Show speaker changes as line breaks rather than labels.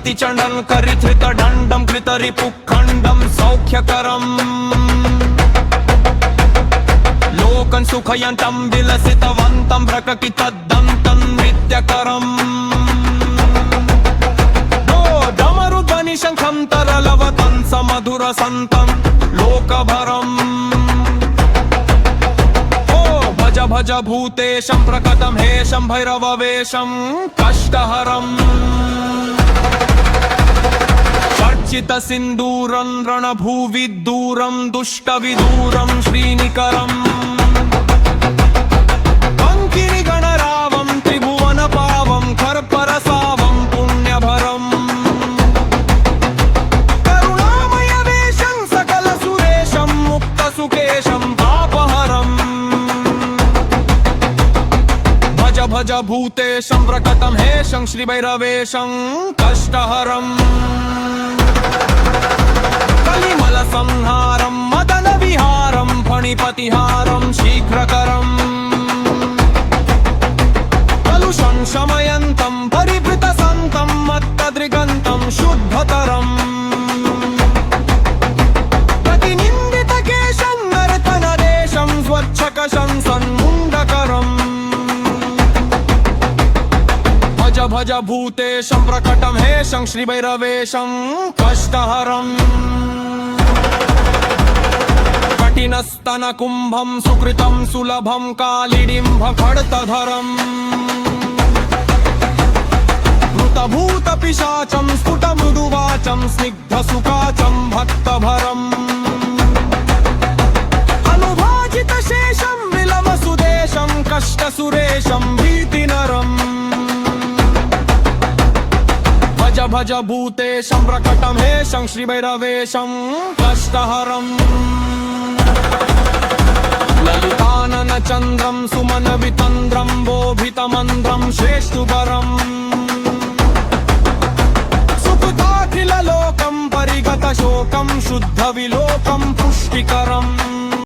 प्रतिचण्डन् करिधृतदण्डं कृतरिपुखण्डं सौख्यकरम् लोकन् सुखयन्तं विलसितवन्तं प्रकटितद्दन्तं नृत्यकरम् डमरुध्वनि शङ्खं तरलवतं समधुरसन्तं लोकभरम् भज भज भूतेशं प्रकटं हेशं भैरववेशं कष्टहरम् चर्चितसिन्दूरं रणभूविद्दूरं दुष्टविदूरं श्रीनिकरम् पङ्किनिगणरावं त्रिभुवनपावं खर्परसावं पुण्यभरम् करुणामयवेशं सकलसुरेशं मुक्तसुकेशं पापहरम् भज भूतेशं प्रकटं हेशं श्रीभैरवेशं कष्टहरम् कलिमलसंहारं मदनविहारं फणिपतिहारं शीघ्रकरम् कलुषं शमयन्तं परिवृतसन्तं मत्तदृगन्तं शुद्धतरम् प्रतिनिन्दितकेशं नर्तनदेशं स्वच्छकशं सन्मुण्डकरम् भज भूतेशं प्रकटं हेशं श्रीभैरवेशं कष्टहरम् कठिनस्तनकुम्भं सुकृतं सुलभं कालिडिम्भखड्गधरम् मृतभूतपिशाचं स्फुटमृदुवाचं स्निग्धसुकाचं भक्तभरम् अनुभाजितशेषं विलवसुदेशं कष्टसुरेशं भीतिनरम् भज भूतेशं प्रकटं हेशं श्रीभैरवेशं कष्टहरम् ललिताननचन्द्रं सुमनवितन्द्रं बोभितमन्द्रं श्रेष्ठुकरम् सुकृताखिललोकं परिगतशोकं शुद्धविलोकं पुष्टिकरम्